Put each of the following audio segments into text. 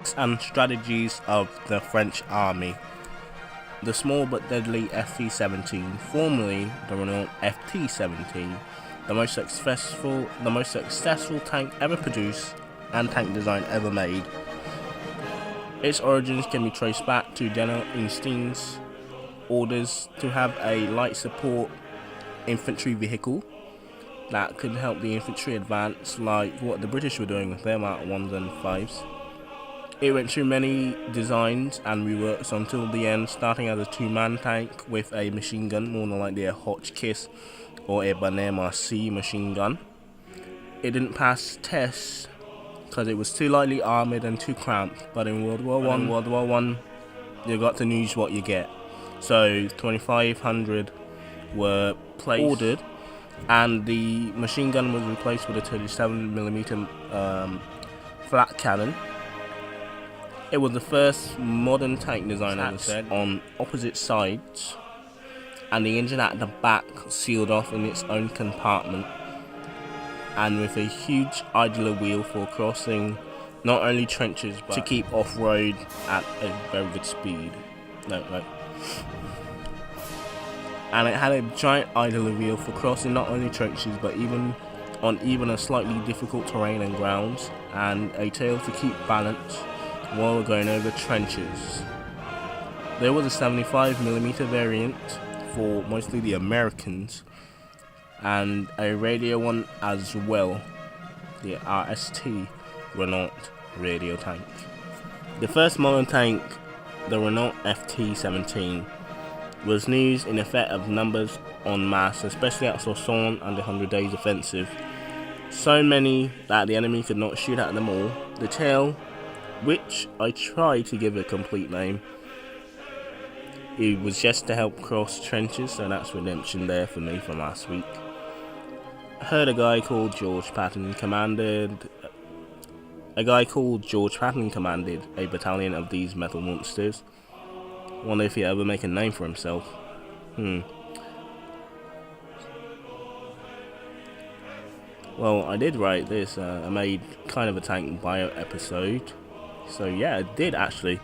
tactics and strategies of the French army. The small but deadly FT-17, formerly the Renault FT-17, the most successful tank ever produced and tank design ever made. Its origins can be traced back to General Einstein's orders to have a light support infantry vehicle that could help the infantry advance, like what the British were doing with their Mark 1s and 5s. It went through many designs and reworks until the end, starting as a two-man tank with a machine gun, more than likely a Hotchkiss or a Banema C machine gun. It didn't pass tests because it was too lightly armoured and too cramped, but in World War One, you got to use what you get. So 2,500 were ordered, and the machine gun was replaced with a 37mm flat cannon. It was the first modern tank design, as I said, on opposite sides, and the engine at the back sealed off in its own compartment, and with a huge idler wheel for crossing not only trenches but to keep off-road at a very good speed. And it had a giant idler wheel for crossing not only trenches but even on a slightly difficult terrain and grounds, and a tail to keep balance while going over trenches. There was a 75mm variant for mostly the Americans, and a radio one as well, the RST Renault radio tank. The first modern tank, the Renault FT-17, was news in effect of numbers en masse, especially at Soissons and the 100 Days Offensive. So many that the enemy could not shoot at them all. The tail, which I tried to give a complete name, it was just to help cross trenches, so that's redemption there for me from last week. I heard a guy called George Patton commanded a battalion of these metal monsters. Wonder if he'd ever make a name for himself. Well, I did write this. I made kind of a tank bio episode. So yeah, I did actually.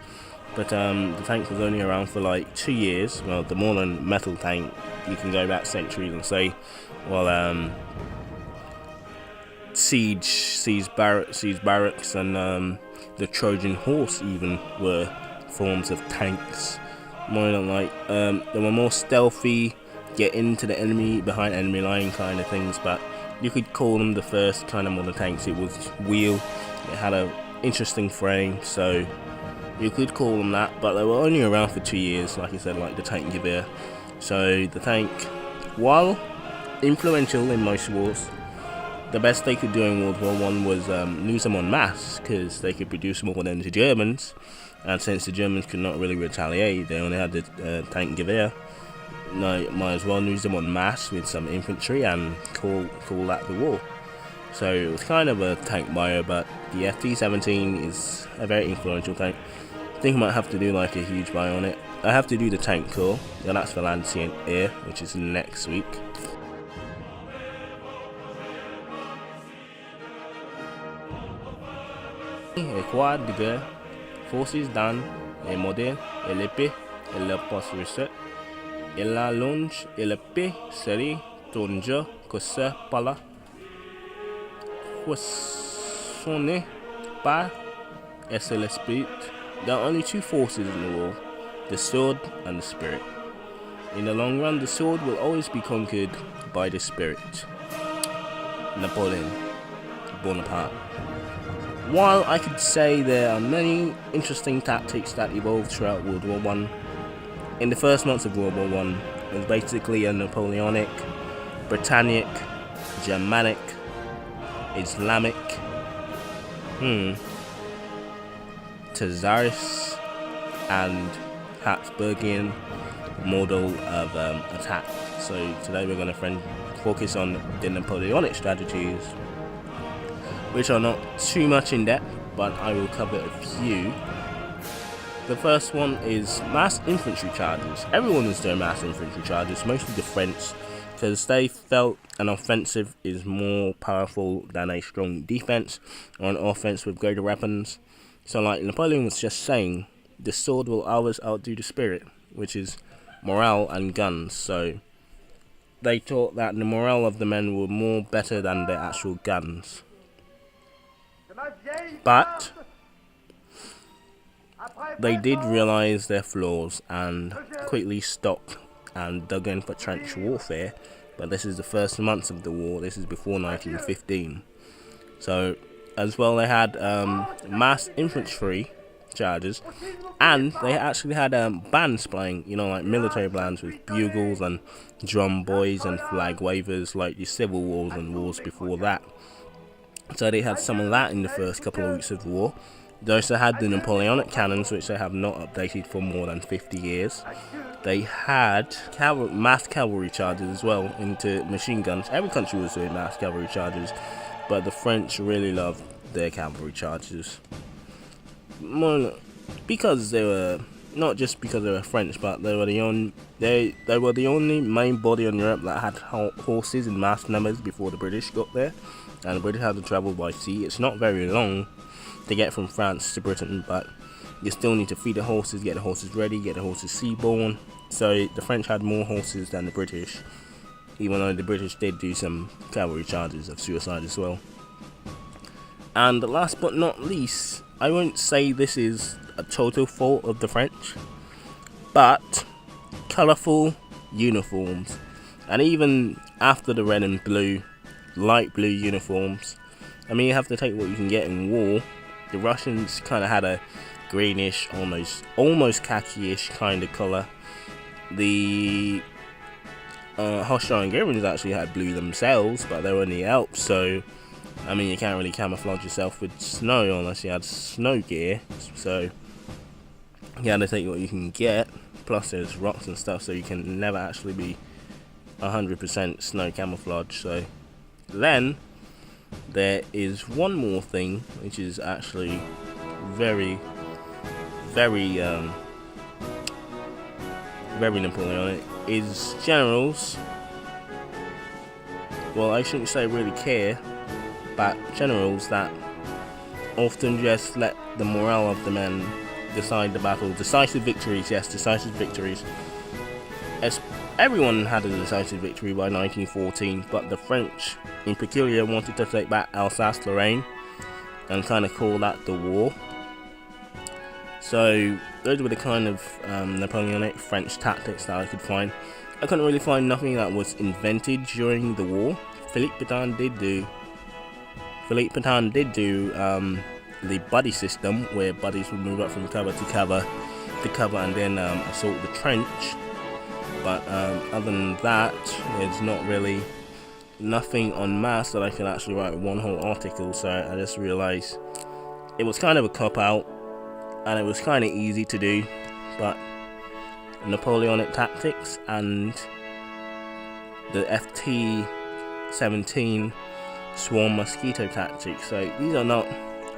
But the tank was only around for like 2 years. Well, the modern metal tank, you can go back centuries and say, well, siege barracks and the Trojan horse even were forms of tanks. More than like they were more stealthy, get into the enemy behind enemy line kind of things, but you could call them the first kind of modern tanks. It was wheel, it had a interesting frame, so you could call them that, but they were only around for 2 years, like I said, like the tank Gewehr. So the tank, while influential in most wars, the best they could do in World War One was lose them en masse, because they could produce more than the Germans, and since the Germans could not really retaliate, they only had the tank Gewehr. No, might as well lose them en masse with some infantry and call that the war. So it was kind of a tank bio, but the FT-17 is a very influential tank. I think I might have to do like a huge bio on it. I have to do the tank corps, and that's for Land, Sea and Air, which is next week. Et quad de guerre, forces dans les modèles et l'épée et le poste recette, et la longe et l'épée serait tourner que ça par là. Poissonné par et c'est l'esprit. There are only two forces in the war, the sword and the spirit. In the long run, the sword will always be conquered by the spirit. Napoleon Bonaparte. While I could say there are many interesting tactics that evolved throughout World War I, in the first months of World War I, it was basically a Napoleonic, Britannic, Germanic, Islamic, Tsarist, and Habsburgian model of attack. So today we're going to focus on the Napoleonic strategies, which are not too much in depth, but I will cover a few. The first one is mass infantry charges. Everyone is doing mass infantry charges, mostly the French, because they felt an offensive is more powerful than a strong defense or an offense with greater weapons. So like Napoleon was just saying, the sword will always outdo the spirit, which is morale and guns. So they thought that the morale of the men were more better than their actual guns. But they did realise their flaws and quickly stopped and dug in for trench warfare. But this is the first months of the war. This is before 1915. So as well, they had mass infantry charges, and they actually had bands playing, you know, like military bands with bugles and drum boys and flag wavers, like the civil wars and wars before that. So they had some of that in the first couple of weeks of the war. They also had the Napoleonic cannons, which they have not updated for more than 50 years. They had mass cavalry charges as well into machine guns. Every country was doing mass cavalry charges, but the French really loved their cavalry charges. Because they were, not just because they were French, but they were the only main body in Europe that had horses in mass numbers before the British got there. And the British had to travel by sea. It's not very long to get from France to Britain, but you still need to feed the horses, get the horses ready, get the horses seaborne. So the French had more horses than the British, even though the British did do some cavalry charges of suicide as well. And last but not least, I won't say this is a total fault of the French, but colourful uniforms. And even after the red and blue, light blue uniforms, I mean, you have to take what you can get in war. The Russians kind of had a greenish, almost khaki-ish kind of colour. The Austro-Hungarians actually had blue themselves, but they were in the Alps, so I mean, you can't really camouflage yourself with snow unless you had snow gear. So you had to take what you can get. Plus, there's rocks and stuff, so you can never actually be 100% snow camouflage. So then there is one more thing, which is actually very Napoleonic, is generals. Well, I shouldn't say really care, but generals that often just let the morale of the men decide the battle. Decisive victories, yes, decisive victories. As everyone had a decisive victory by 1914, but the French in peculiar wanted to take back Alsace-Lorraine and kind of call that the war. So those were the kind of Napoleonic French tactics that I could find. I couldn't really find nothing that was invented during the war. Philippe Pétain did do the buddy system, where buddies would move up from cover to cover and then assault the trench. But other than that, there's not really nothing en masse that I can actually write one whole article. So I just realized it was kind of a cop-out, and it was kind of easy to do, but Napoleonic tactics and the FT-17 swarm mosquito tactics. So these are not.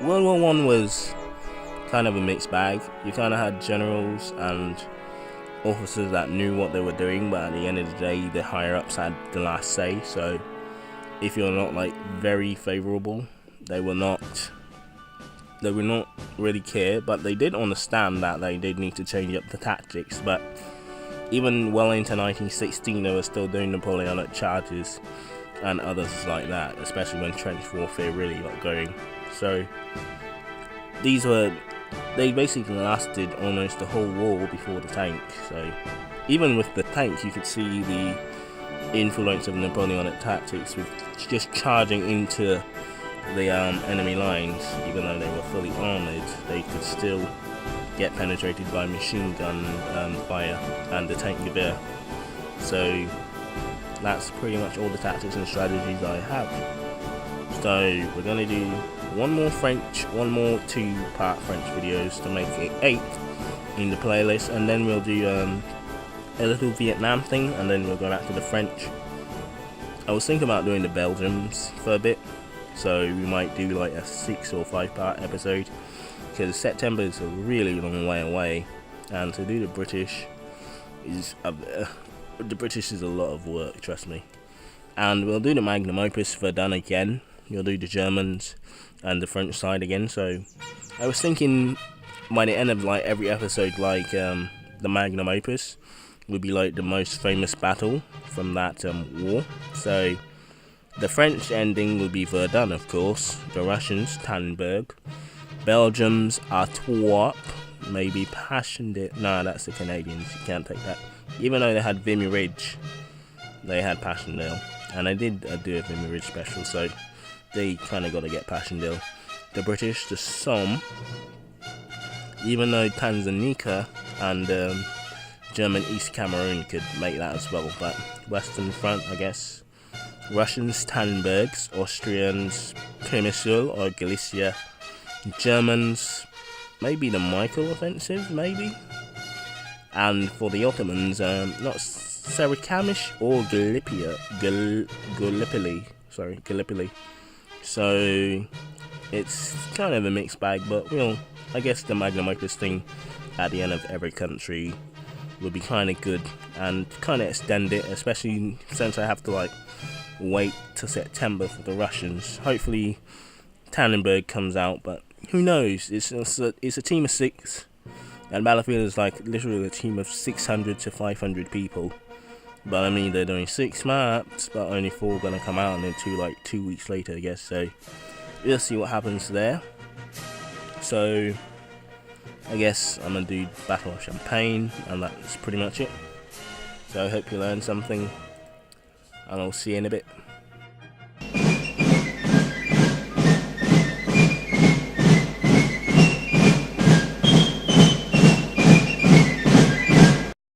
World War I was kind of a mixed bag. You kind of had generals and officers that knew what they were doing, but at the end of the day, the higher ups had the last say. So if you're not like very favorable, they will not really care, but they did understand that they did need to change up the tactics. But even well into 1916, they were still doing Napoleonic charges and others like that, especially when trench warfare really got going. So they basically lasted almost the whole war before the tank. So even with the tank, you could see the influence of Napoleonic tactics with just charging into the enemy lines. Even though they were fully armoured, they could still get penetrated by machine gun fire and the tank gewehr. So that's pretty much all the tactics and strategies I have. So we're going to do one more 2-part French videos to make it 8 in the playlist, and then we'll do a little Vietnam thing, and then we'll go back to the French. I was thinking about doing the Belgians for a bit, so we might do like a 6 or 5-part episode, because September is a really long way away, and to do the British is a lot of work, trust me. And we'll do the magnum opus for Verdun again. We'll do the Germans and the French side again. So I was thinking by the end of like every episode, like the magnum opus would be like the most famous battle from that war. So the French ending will be Verdun, of course. The Russians, Tannenberg. Belgium's Artois, maybe Passchendaele. No, that's the Canadians. You can't take that. Even though they had Vimy Ridge, they had Passchendaele, and I did do a Vimy Ridge special, so they kind of got to get Passchendaele. The British, the Somme. Even though Tanganyika and German East Cameroon could make that as well, but Western Front, I guess. Russians, Tannenbergs. Austrians, Przemysl or Galicia. Germans, maybe the Michael Offensive, maybe. And for the Ottomans, not Sarikamish or Gallipoli. So it's kind of a mixed bag, but I guess the magnum opus thing at the end of every country would be kind of good and kind of extend it, especially since I have to like wait till September for the Russians. Hopefully Tannenberg comes out, but who knows? It's a team of 6, and Battlefield is like literally a team of 600 to 500 people. But I mean, they're doing 6 maps, but only 4 gonna come out, and then 2 weeks later, I guess. So we'll see what happens there. So I guess I'm gonna do Battle of Champagne, and that's pretty much it. So I hope you learned something, and I'll see you in a bit.